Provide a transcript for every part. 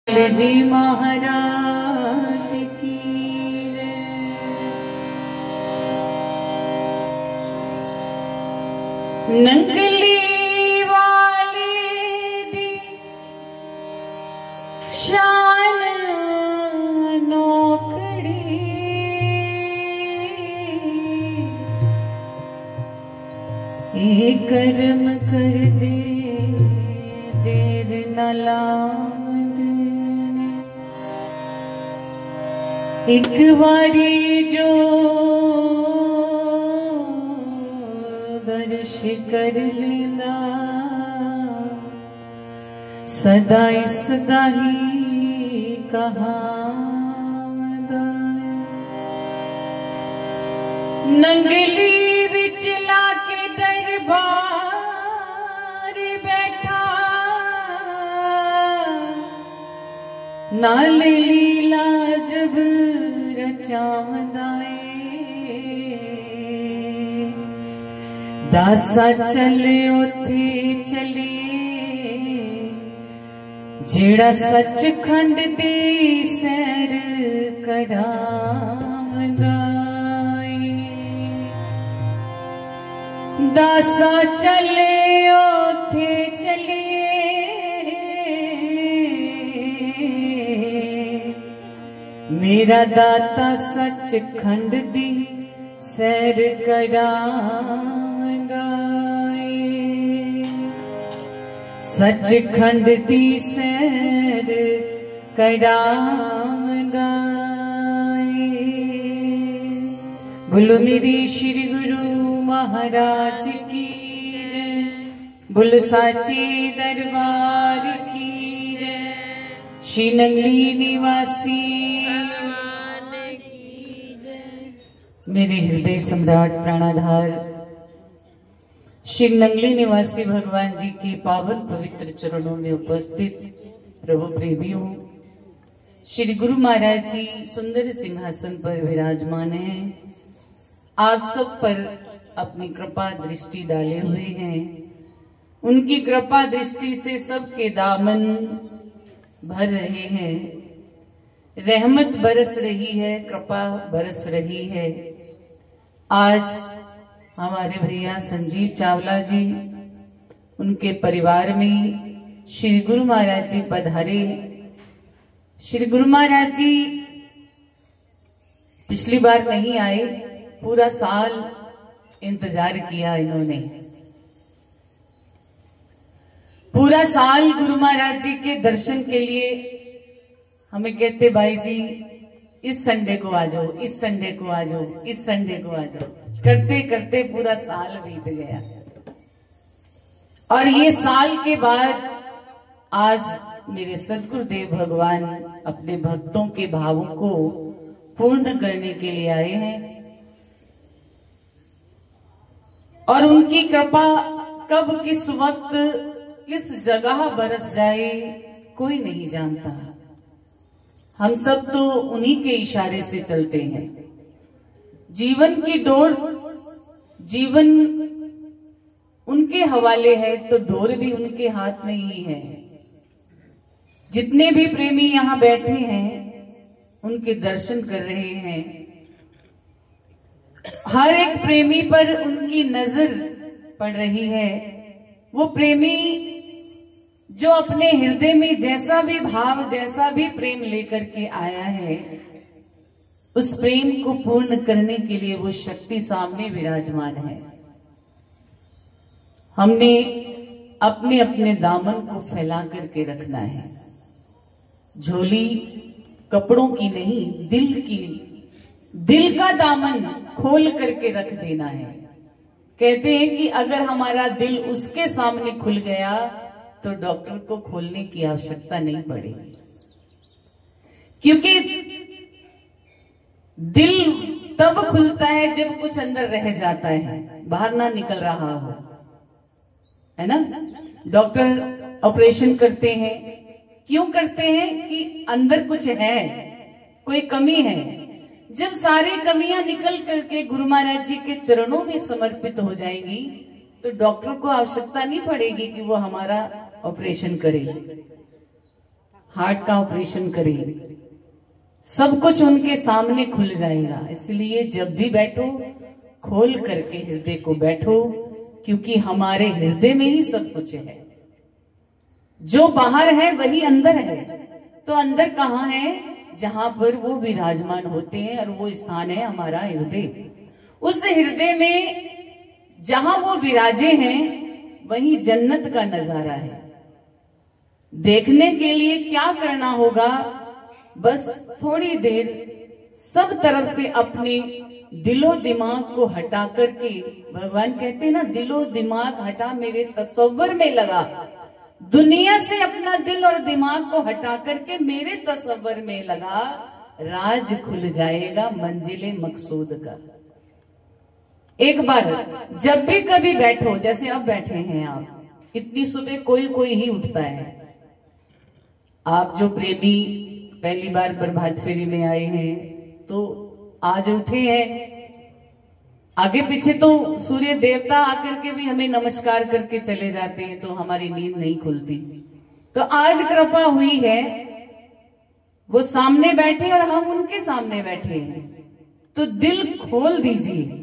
जी महाराज की नंगली वाले दी शान नौकड़ी ये कर्म कर दे देर न लाग एक बारी जो दर्श कर लेंदा सदा इसदा ही कहावदा नंगली विच लाके दरबार बैठा नाल लीला जब रचावदा दासा चले उथे चलिए जेड़ा सचखंड दी सैर करावदा दासा चले उथे चलिए मेरा दाता सचखंड दी सैर करावदा सचखंड दी सैर करावदा बोलो मेरी श्री गुरु महाराज की जय बोलो साचे दरबार की जय श्री नंगली निवासी मेरे हृदय सम्राट प्राणाधार श्री नंगली निवासी भगवान जी के पावन पवित्र चरणों में उपस्थित प्रभु प्रेमियों श्री गुरु महाराज जी सुंदर सिंहासन पर विराजमान हैं। आप सब पर अपनी कृपा दृष्टि डाले हुए हैं। उनकी कृपा दृष्टि से सबके दामन भर रहे हैं। रहमत बरस रही है, कृपा बरस रही है। आज हमारे भैया संजीव चावला जी उनके परिवार में श्री गुरु महाराज जी पधारे। श्री गुरु महाराज जी पिछली बार नहीं आए, पूरा साल इंतजार किया इन्होंने। पूरा साल गुरु महाराज जी के दर्शन के लिए हमें कहते भाई जी इस संडे को आ जाओ, इस संडे को आ जाओ, इस संडे को आ जाओ। करते करते पूरा साल बीत गया और ये साल के बाद आज मेरे सद्गुरुदेव भगवान अपने भक्तों के भावों को पूर्ण करने के लिए आए हैं और उनकी कृपा कब किस वक्त किस जगह बरस जाए कोई नहीं जानता। हम सब तो उन्हीं के इशारे से चलते हैं। जीवन की डोर जीवन उनके हवाले है तो डोर भी उनके हाथ में ही है। जितने भी प्रेमी यहाँ बैठे हैं उनके दर्शन कर रहे हैं। हर एक प्रेमी पर उनकी नजर पड़ रही है। वो प्रेमी जो अपने हृदय में जैसा भी भाव जैसा भी प्रेम लेकर के आया है उस प्रेम को पूर्ण करने के लिए वो शक्ति सामने विराजमान है। हमने अपने अपने दामन को फैला करके रखना है। झोली कपड़ों की नहीं दिल की, दिल का दामन खोल करके रख देना है। कहते हैं कि अगर हमारा दिल उसके सामने खुल गया तो डॉक्टर को खोलने की आवश्यकता नहीं पड़ेगी, क्योंकि दिल तब खुलता है जब कुछ अंदर रह जाता है, बाहर ना निकल रहा हो, है ना। डॉक्टर ऑपरेशन करते हैं, क्यों करते हैं? कि अंदर कुछ है, कोई कमी है। जब सारी कमियां निकल करके गुरु महाराज जी के चरणों में समर्पित हो जाएंगी तो डॉक्टर को आवश्यकता नहीं पड़ेगी कि वो हमारा ऑपरेशन करे। हार्ट का ऑपरेशन करें, सब कुछ उनके सामने खुल जाएगा। इसलिए जब भी बैठो खोल करके हृदय को बैठो, क्योंकि हमारे हृदय में ही सब कुछ है। जो बाहर है वही अंदर है। तो अंदर कहाँ है? जहां पर वो विराजमान होते हैं, और वो स्थान है हमारा हृदय। उस हृदय में जहां वो विराजे हैं वही जन्नत का नजारा है। देखने के लिए क्या करना होगा? बस थोड़ी देर सब तरफ से अपने दिलो दिमाग को हटा करके, भगवान कहते हैं ना, दिलो दिमाग हटा मेरे तसव्वुर में लगा। दुनिया से अपना दिल और दिमाग को हटा करके मेरे तसव्वुर में लगा, राज खुल जाएगा मंजिले मकसूद का। एक बार जब भी कभी बैठो, जैसे अब बैठे हैं आप, इतनी सुबह कोई कोई ही उठता है। आप जो प्रेमी पहली बार प्रभात फेरी में आए हैं तो आज उठे हैं, आगे पीछे तो सूर्य देवता आकर के भी हमें नमस्कार करके चले जाते हैं, तो हमारी नींद नहीं खुलती। तो आज कृपा हुई है, वो सामने बैठे और हम उनके सामने बैठे हैं, तो दिल खोल दीजिए।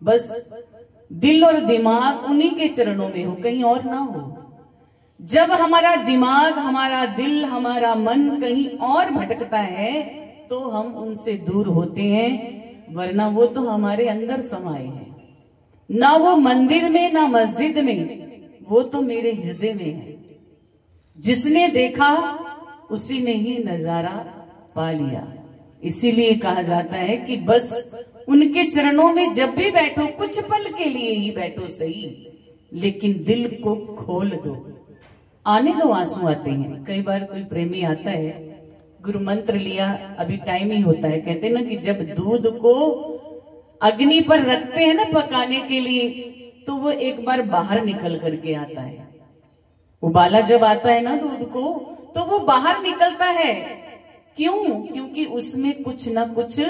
बस दिल और दिमाग उन्हीं के चरणों में हो, कहीं और ना हो। जब हमारा दिमाग, हमारा दिल, हमारा मन कहीं और भटकता है तो हम उनसे दूर होते हैं, वरना वो तो हमारे अंदर समाये हैं। ना वो मंदिर में ना मस्जिद में, वो तो मेरे हृदय में है। जिसने देखा उसी ने ही नजारा पा लिया। इसीलिए कहा जाता है कि बस उनके चरणों में जब भी बैठो, कुछ पल के लिए ही बैठो सही, लेकिन दिल को खोल दो। आने दो, आंसू आते हैं। कई बार कोई प्रेमी आता है, गुरु मंत्र लिया, अभी टाइम ही होता है। कहते ना कि जब दूध को अग्नि पर रखते हैं ना पकाने के लिए, तो वो एक बार बाहर निकल करके आता है। उबाला जब आता है ना दूध को, तो वो बाहर निकलता है। क्यों? क्योंकि उसमें कुछ ना कुछ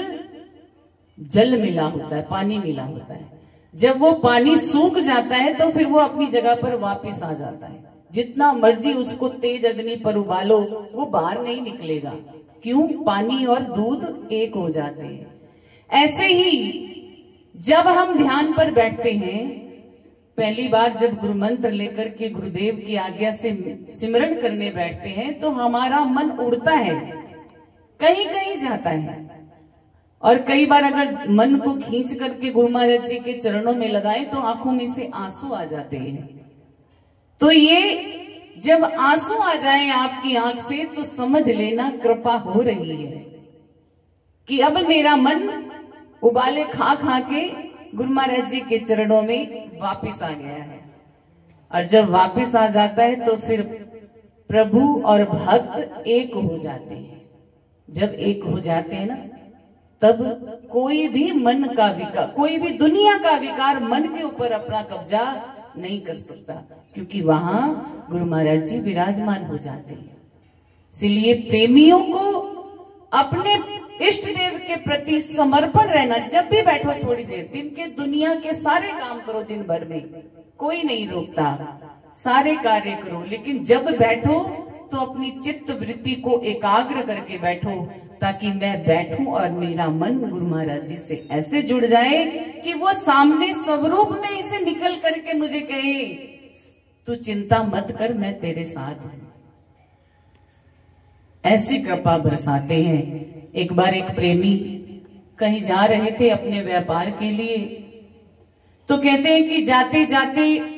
जल मिला होता है, पानी मिला होता है। जब वो पानी सूख जाता है तो फिर वो अपनी जगह पर वापस आ जाता है। जितना मर्जी उसको तेज अग्नि पर उबालो, वो बाहर नहीं निकलेगा। क्यों? पानी और दूध एक हो जाते हैं। ऐसे ही जब हम ध्यान पर बैठते हैं, पहली बार जब गुरु मंत्र लेकर के गुरुदेव की आज्ञा से सिमरन करने बैठते हैं, तो हमारा मन उड़ता है, कहीं कहीं जाता है। और कई बार अगर मन को खींच करके गुरु महाराज जी के चरणों में लगाए तो आंखों में से आंसू आ जाते हैं। तो ये जब आंसू आ जाए आपकी आंख से, तो समझ लेना कृपा हो रही है कि अब मेरा मन उबाले खा खा के गुरु महाराज जी के चरणों में वापस आ गया है। और जब वापस आ जाता है तो फिर प्रभु और भक्त एक हो जाते हैं। जब एक हो जाते हैं ना, तब कोई भी मन का विकार, कोई भी दुनिया का विकार मन के ऊपर अपना कब्जा नहीं कर सकता, क्योंकि वहां गुरु महाराज जी विराजमान हो जाते हैं। इसलिए प्रेमियों को अपने इष्ट देव के प्रति समर्पण रहना। जब भी बैठो थोड़ी देर, दिन के दुनिया के सारे काम करो, दिन भर में कोई नहीं रोकता, सारे कार्य करो, लेकिन जब बैठो तो अपनी चित्त वृत्ति को एकाग्र करके बैठो, ताकि मैं बैठूं और मेरा मन गुरु महाराज जी से ऐसे जुड़ जाए कि वो सामने स्वरूप में इसे निकल करके मुझे कहे, तू चिंता मत कर, मैं तेरे साथ हूं। ऐसी कृपा बरसाते हैं। एक बार एक प्रेमी कहीं जा रहे थे अपने व्यापार के लिए, तो कहते हैं कि जाते जाते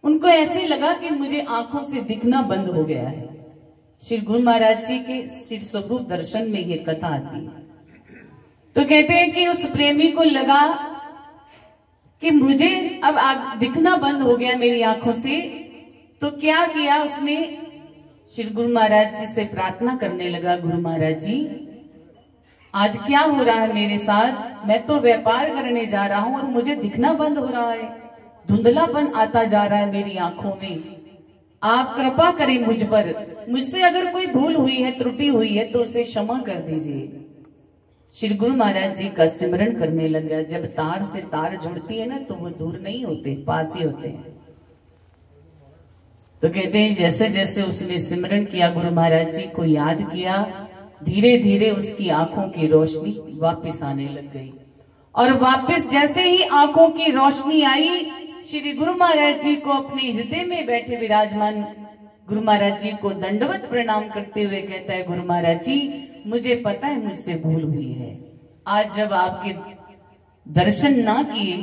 उनको ऐसे लगा कि मुझे आंखों से दिखना बंद हो गया है। श्री गुरु महाराज जी के श्री स्वरूप दर्शन में ये कथा आती है। तो कहते हैं कि उस प्रेमी को लगा कि मुझे अब दिखना बंद हो गया मेरी आंखों से। तो क्या किया उसने? श्री गुरु महाराज जी से प्रार्थना करने लगा, गुरु महाराज जी आज क्या हो रहा है मेरे साथ? मैं तो व्यापार करने जा रहा हूं और मुझे दिखना बंद हो रहा है, धुंधलापन आता जा रहा है मेरी आंखों में। आप कृपा करें मुझ पर, मुझसे अगर कोई भूल हुई है, त्रुटि हुई है तो उसे क्षमा कर दीजिए। श्री गुरु महाराज जी का सिमरन करने लगा। जब तार से तार जुड़ती है ना, तो वो दूर नहीं होते, पास ही होते हैं। तो कहते हैं जैसे जैसे उसने सिमरन किया, गुरु महाराज जी को याद किया, धीरे धीरे उसकी आंखों की रोशनी वापस आने लग गई। और वापस जैसे ही आंखों की रोशनी आई, श्री गुरु महाराज जी को अपने हृदय में बैठे विराजमान गुरु महाराज जी को दंडवत प्रणाम करते हुए कहता है, गुरु महाराज जी मुझे पता है मुझसे भूल हुई है। आज जब आपके दर्शन ना किए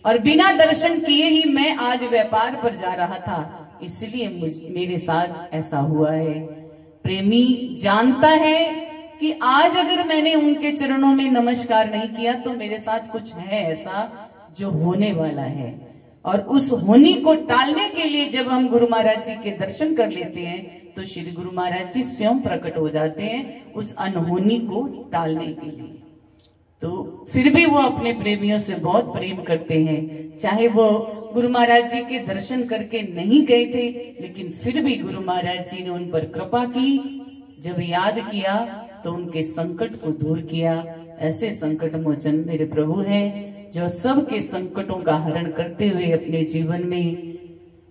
और बिना दर्शन किए ही मैं आज व्यापार पर जा रहा था, इसलिए मेरे साथ ऐसा हुआ है। प्रेमी जानता है कि आज अगर मैंने उनके चरणों में नमस्कार नहीं किया तो मेरे साथ कुछ है ऐसा जो होने वाला है। और उस होनी को टालने के लिए जब हम गुरु महाराज जी के दर्शन कर लेते हैं तो श्री गुरु महाराज जी स्वयं प्रकट हो जाते हैं उस अनहोनी को टालने के लिए। तो फिर भी वो अपने प्रेमियों से बहुत प्रेम करते हैं, चाहे वो गुरु महाराज जी के दर्शन करके नहीं गए थे, लेकिन फिर भी गुरु महाराज जी ने उन पर कृपा की। जब याद किया तो उनके संकट को दूर किया। ऐसे संकट मोचन मेरे प्रभु है जो सबके संकटों का हरण करते हुए अपने जीवन में,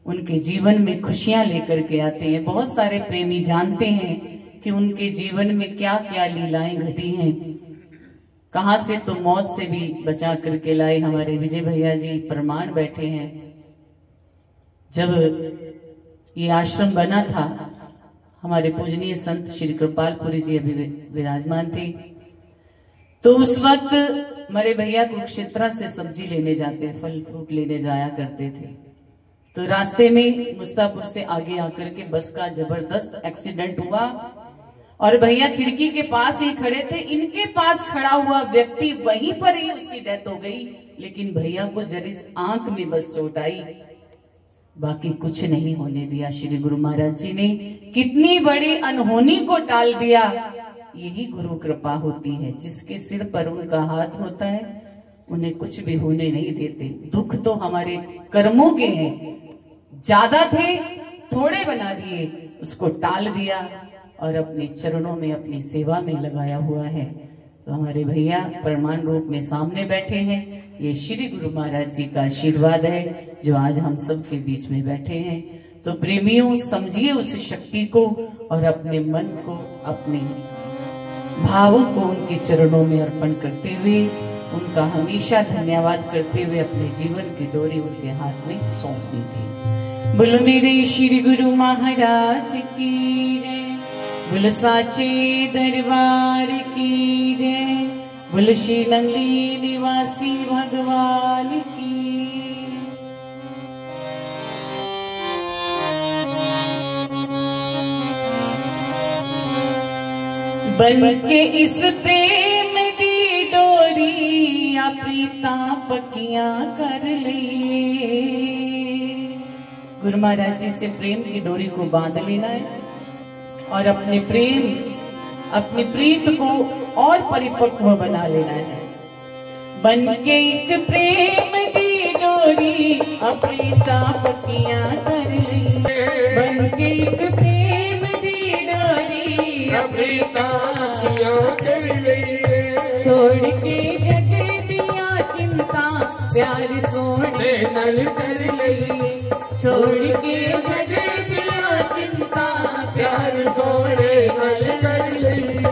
उनके जीवन में खुशियां लेकर के आते हैं। बहुत सारे प्रेमी जानते हैं कि उनके जीवन में क्या क्या लीलाएं घटी हैं, कहां से तो मौत से भी बचा करके लाए। हमारे विजय भैया जी प्रमाण बैठे हैं। जब ये आश्रम बना था, हमारे पूजनीय संत श्री कृपालपुरी जी अभी विराजमान थे, तो उस वक्त हमारे भैया कुरुक्षेत्र से सब्जी लेने जाते, फल फ्रूट लेने जाया करते थे। तो रास्ते में मुस्तापुर से आगे आकर के बस का जबरदस्त एक्सीडेंट हुआ और भैया खिड़की के पास ही खड़े थे। इनके पास खड़ा हुआ व्यक्ति वहीं पर ही उसकी डेथ हो गई, लेकिन भैया को जरी आंख में बस चोट आई, बाकी कुछ नहीं होने दिया। श्री गुरु महाराज जी ने कितनी बड़ी अनहोनी को टाल दिया। यही गुरु कृपा होती है। जिसके सिर पर उनका हाथ होता है उन्हें कुछ भी होने नहीं देते। दुख तो हमारे कर्मों के हैं, ज्यादा थे थोड़े बना दिए, उसको टाल दिया और अपने चरणों में अपनी सेवा में लगाया हुआ है। तो हमारे भैया प्रमाण रूप में सामने बैठे हैं। ये श्री गुरु महाराज जी का आशीर्वाद है जो आज हम सब के बीच में बैठे हैं। तो प्रेमियों समझिए उस शक्ति को और अपने मन को, अपने भावों को उनके चरणों में अर्पण करते हुए, उनका हमेशा धन्यवाद करते हुए अपने जीवन की डोरी उनके हाथ में सौंप दीजिए। बोलो मेरे श्री गुरु महाराज की जय, बोलो साचे दरबार की जय, बोलो श्री नंगली निवासी भगवान की। बन के इस प्रेम दी डोरी आ प्रीता पक्कियां कर लिए। गुरु महाराज जी से प्रेम की डोरी को बांध लेना है और अपने प्रेम, अपनी प्रीत को और परिपक्व बना लेना है। बन के एक प्रेम दी डोरी अप्रीता पक्कियां कर ली। बन के एक प्रेम दी डोरी अप्रीता पक्कियां कर ली। छोड़ के जग दिया चिंता प्यार सोने नल कर ली। छोड़ के जग दिया चिंता प्यार सोने नल कर ली।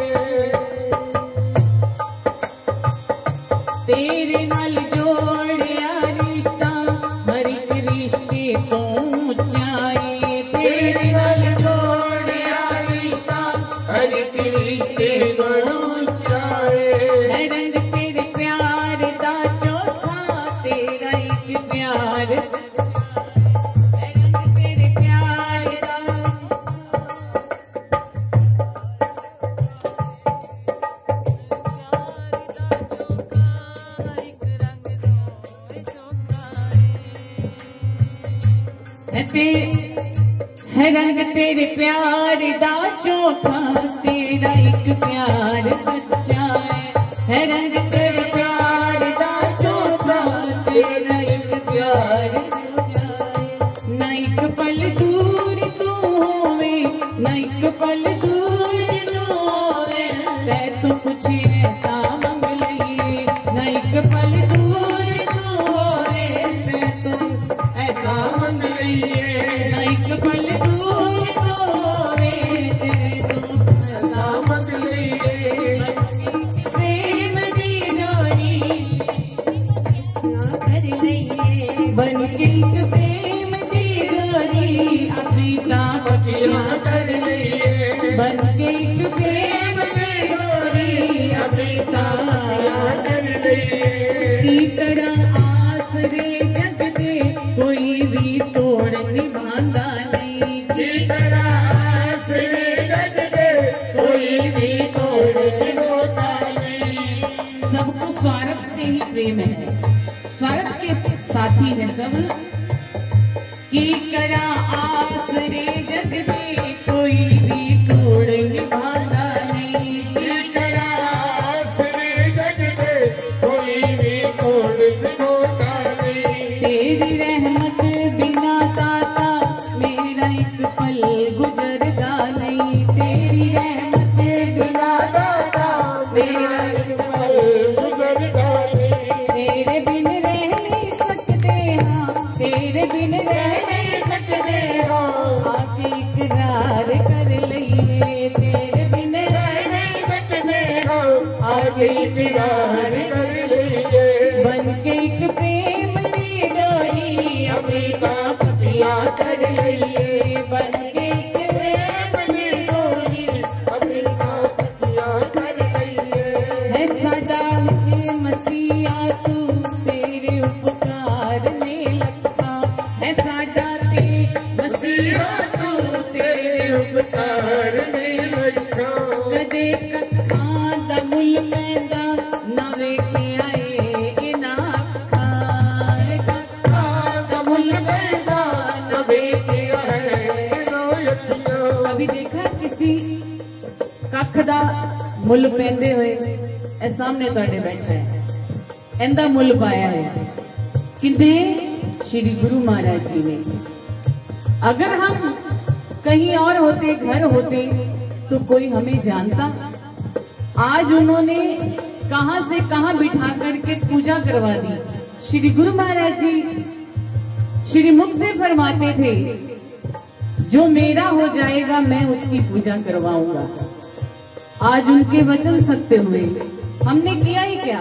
तेरे नाल जोड़िया रिश्ता हर एक रिश्ते तो ऊंचाई। तेरे नाल जोड़िया रिश्ता हर एक रिश्ते तो ऊंचाई। है रंग तेरे प्यार दा चोखा, तेरा एक प्यार, है रंग तेरे प्यार दा। है रंग तेरे प्यार दा चोखा, तेरा एक प्यार सच्चा है। रंग तेरे प्यार दा चोखा, तेरा एक प्यार सच्चा है। ना एक पल दूर तू होवे, ना एक पल दूर तू होवे, तै तो कुछ ऐसा मंग लइए। ना एक पल दूर तू होवे, तै तो ऐसा मंग लइए। ना एक पल बन के एक प्रेम की डोरी अमृता कर लइए की तरह आसरे जग दे कोई भी तोड़ निभांदा नहीं की तरह आसरे जग दे कोई भी तोड़ निभांदा नहीं। सबको स्वार्थ से ही प्रेम है, स्वार्थ के साथी है सब। की करा आसरे जग दे कोई भी तोड़ निभांदा नहीं की करा आसरे जग दे कोई भी तोड़ निभांदा नहीं। तेरी रहमत बिना ताता मेरा एक पल गुजरदा नहीं तेरी रहमत बिना ताता मेरा एक पल गुजरदा नहीं। तेरे बिन रह नहीं सकते हाँ तेरे बिन रह नहीं सकते हाँ आके इकरार कर लइए तेरे बिन रह नहीं सकते हाँ आके इकरार कर लइए। बन के एक प्रेम की डोरी अमृता पतिया कर लइए बन के एक प्रेम की डोरी अमृता पतिया कर लइए। है सदा के मसीहा तू तेरे उपकार में लगता है सदा ते मसीहा तू तेरे उपकार में लगता। कदे कखा दा मुल पैदा ना वेखे आए इना खार कखा दा मुल पैदा ना वेखे आए इना अखियां। कभी देखा किसी कख दा मुल पैंदे हुए ए सामने तुहाडे बैठा है इंदा मुल पाया है किंदे श्री गुरु महाराज जी ने। अगर हम कहीं और होते घर होते तो कोई हमें जानता। आज उन्होंने कहां से कहां बिठा करके पूजा करवा दी। श्री गुरु महाराज जी श्री मुख से फरमाते थे जो मेरा हो जाएगा मैं उसकी पूजा करवाऊंगा। आज उनके वचन सत्य हुए। हमने किया ही क्या,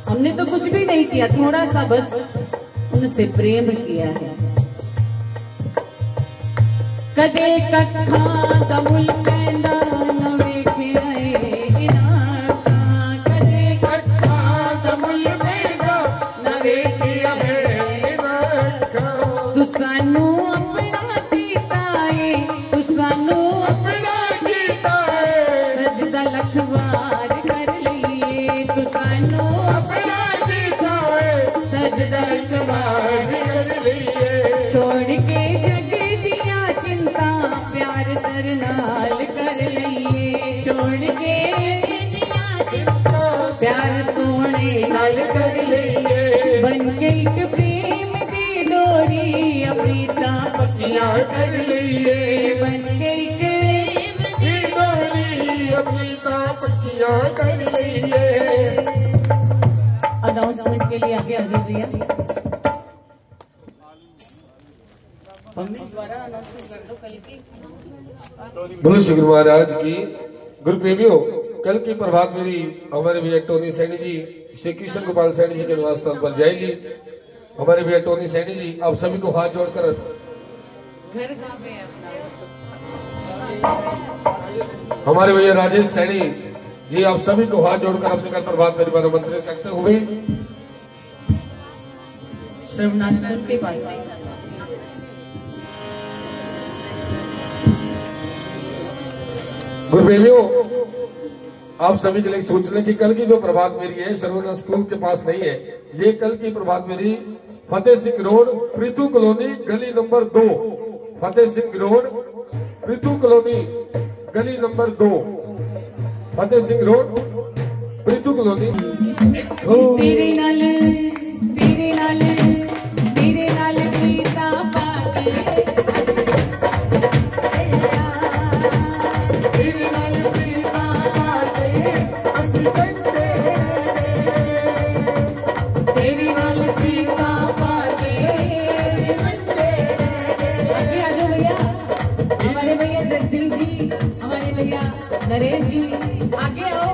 हमने तो कुछ भी नहीं किया, थोड़ा सा बस उनसे प्रेम किया है। कदे कखा दमुल पैंदा न वेखे आए इना कदे कखा दमुल पैंदा न वेखे आए इना। तू सानू अपना कीता है तू सानू अपना कीता है सजदा लख बार कर लिए तू सानू अपना कीता है सजदा लख बार कर लिए। छोड़ के जग दिया चिंता प्यार तरनाल कर लइए छोड़ के दिया चिंता प्यार सोने नाल कर लइए। बन के एक प्रेम दी डोरी अमृता पतिया कर लइए बन के एक प्रेम दी डोरी अमृता पतिया कर लइए। अनाउंसमेंट के लिए आगे आ जाओ भैया। बोलो श्री गुरु महाराज की। गुरु प्रेमियों, कल की प्रभात मेरी हमारे भैया टोनी सैनी जी श्री कृष्ण गोपाल सैनी जी के निवास स्थान पर जाएगी। हमारे भैया टोनी सैनी जी आप सभी को हाथ जोड़कर घर कहाँ पे है अपना? हमारे भैया राजेश सैनी जी आप सभी को हाथ जोड़कर अपने घर प्रभात मेरी बार मंत्रित करते हुए श्रवणाश्रम के पास। गुरु प्रेमियों, आप सभी के लिए सोच लें कि कल की जो प्रभात मेरी है सरवना स्कूल के पास नहीं है। ये कल की प्रभात मेरी फतेह सिंह रोड पृथु कॉलोनी गली number 2 Fateh Singh road Prithu colony गली number 2 Fateh Singh road Prithu colony. तेरे नाल प्रीता पाके तेरे नाल प्रीता पाके असी चंदे तेरे नाल प्रीता पाके चंदे। आगे आ जाओ भैया, हमारे भैया जगदीश जी, हमारे भैया नरेश जी, आगे आओ।